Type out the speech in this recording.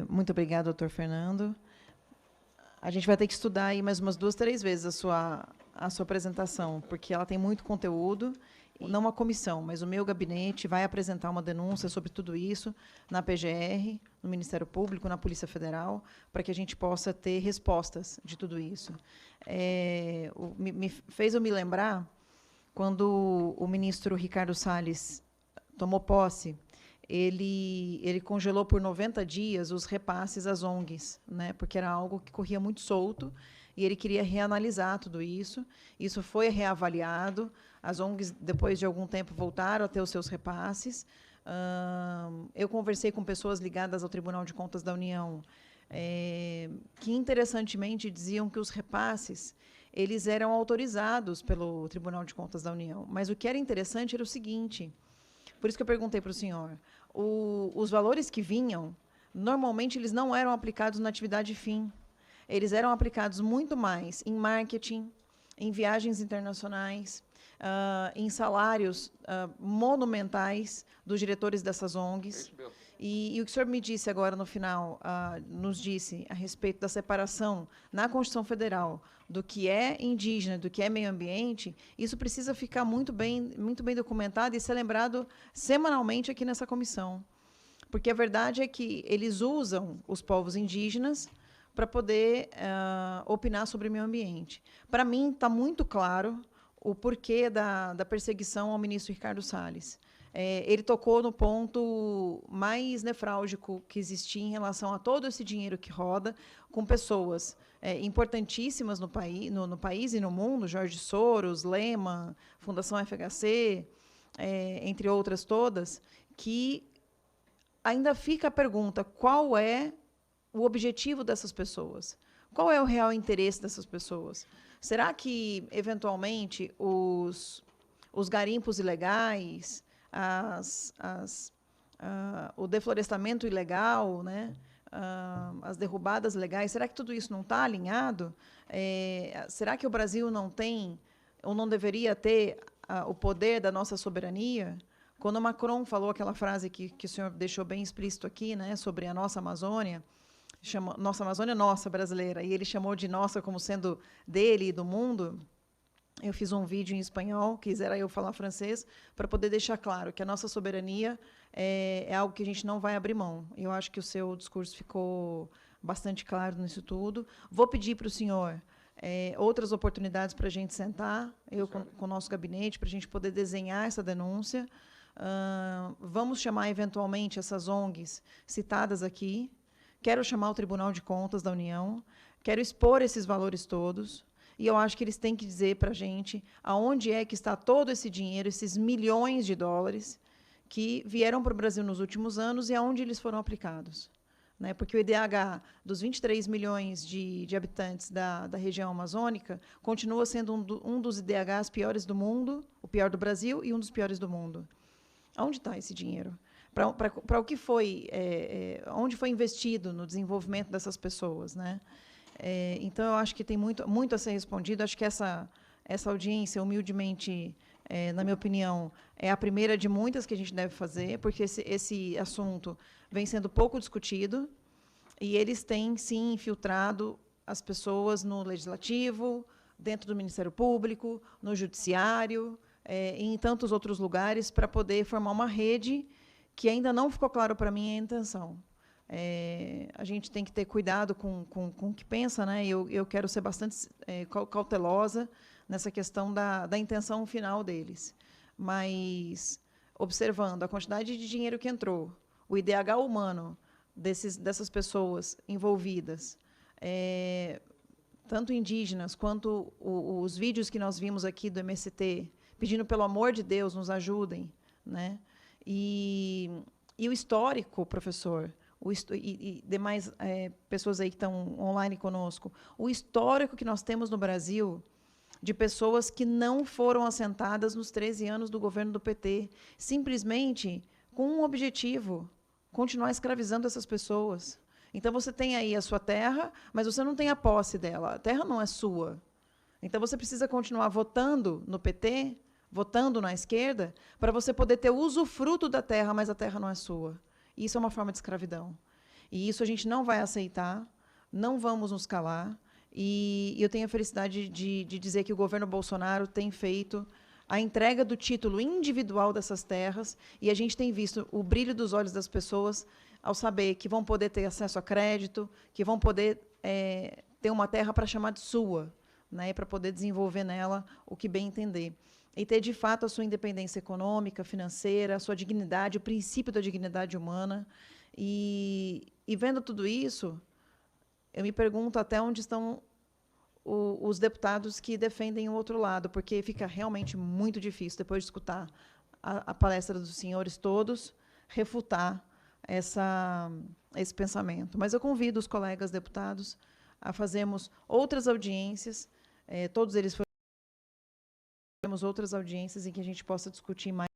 Muito obrigada, doutor Fernando. A gente vai ter que estudar aí mais umas 2, 3 vezes a sua apresentação, porque ela tem muito conteúdo, não uma comissão, mas o meu gabinete vai apresentar uma denúncia sobre tudo isso na PGR, no Ministério Público, na Polícia Federal, para que a gente possa ter respostas de tudo isso. Me fez eu me lembrar, quando o ministro Ricardo Salles tomou posse, ele congelou por 90 dias os repasses às ONGs, né, porque era algo que corria muito solto, e ele queria reanalisar tudo isso. Isso foi reavaliado. As ONGs, depois de algum tempo, voltaram a ter os seus repasses. Eu conversei com pessoas ligadas ao Tribunal de Contas da União, que, interessantemente, diziam que os repasses eles eram autorizados pelo Tribunal de Contas da União. Mas o que era interessante era o seguinte, por isso que eu perguntei para o senhor, os valores que vinham, normalmente, eles não eram aplicados na atividade fim. Eles eram aplicados muito mais em marketing, em viagens internacionais, em salários monumentais dos diretores dessas ONGs. E o que o senhor me disse agora no final, nos disse a respeito da separação na Constituição Federal do que é indígena, do que é meio ambiente, isso precisa ficar muito bem documentado e ser lembrado semanalmente aqui nessa comissão. Porque a verdade é que eles usam os povos indígenas para poder opinar sobre o meio ambiente. Para mim, está muito claro o porquê da perseguição ao ministro Ricardo Salles. Ele tocou no ponto mais nefrálgico que existia em relação a todo esse dinheiro que roda, com pessoas importantíssimas no país e no mundo, Jorge Soros, Lehman, Fundação FHC, entre outras todas, que ainda fica a pergunta, qual é o objetivo dessas pessoas? Qual é o real interesse dessas pessoas? Será que, eventualmente, os garimpos ilegais, o deflorestamento ilegal, né, as derrubadas ilegais, será que tudo isso não está alinhado? Será que o Brasil não tem, ou não deveria ter, o poder da nossa soberania? Quando o Macron falou aquela frase que o senhor deixou bem explícito aqui, né, sobre a nossa Amazônia, nossa Amazônia nossa, brasileira, e ele chamou de nossa como sendo dele e do mundo, eu fiz um vídeo em espanhol, quisera eu falar francês, para poder deixar claro que a nossa soberania é algo que a gente não vai abrir mão. Eu acho que o seu discurso ficou bastante claro nisso tudo. Vou pedir para o senhor outras oportunidades para a gente sentar, eu com o nosso gabinete, para a gente poder desenhar essa denúncia. Vamos chamar, eventualmente, essas ONGs citadas aqui. Quero chamar o Tribunal de Contas da União, quero expor esses valores todos, e eu acho que eles têm que dizer para a gente aonde é que está todo esse dinheiro, esses milhões de dólares que vieram para o Brasil nos últimos anos e aonde eles foram aplicados. Né? Porque o IDH dos 23 milhões de habitantes da região amazônica continua sendo um dos IDHs piores do mundo, o pior do Brasil e um dos piores do mundo. Onde está esse dinheiro? Para o que foi, onde foi investido no desenvolvimento dessas pessoas, né? Então, eu acho que tem muito a ser respondido. Acho que essa audiência, humildemente, na minha opinião, é a primeira de muitas que a gente deve fazer, porque esse assunto vem sendo pouco discutido, e eles têm, sim, infiltrado as pessoas no Legislativo, dentro do Ministério Público, no Judiciário, e em tantos outros lugares, para poder formar uma rede que ainda não ficou claro para mim a intenção. A gente tem que ter cuidado com o que pensa, né? Eu quero ser bastante cautelosa nessa questão da intenção final deles. Mas, observando a quantidade de dinheiro que entrou, o IDH humano dessas pessoas envolvidas, tanto indígenas quanto os vídeos que nós vimos aqui do MST, pedindo, pelo amor de Deus, nos ajudem, né? E o histórico, professor, e demais pessoas aí que estão online conosco, o histórico que nós temos no Brasil de pessoas que não foram assentadas nos 13 anos do governo do PT, simplesmente com um objetivo, continuar escravizando essas pessoas. Então, você tem aí a sua terra, mas você não tem a posse dela. A terra não é sua. Então, você precisa continuar votando no PT, votando na esquerda, para você poder ter usufruto da terra, mas a terra não é sua. Isso é uma forma de escravidão. E isso a gente não vai aceitar, não vamos nos calar. E eu tenho a felicidade de dizer que o governo Bolsonaro tem feito a entrega do título individual dessas terras, e a gente tem visto o brilho dos olhos das pessoas ao saber que vão poder ter acesso a crédito, que vão poder ter uma terra para chamar de sua, né, para poder desenvolver nela o que bem entender. E ter, de fato, a sua independência econômica, financeira, a sua dignidade, o princípio da dignidade humana. E vendo tudo isso, eu me pergunto até onde estão os deputados que defendem o outro lado, porque fica realmente muito difícil, depois de escutar a palestra dos senhores todos, refutar esse pensamento. Mas eu convido os colegas deputados a fazermos outras audiências, todos eles foram outras audiências em que a gente possa discutir mais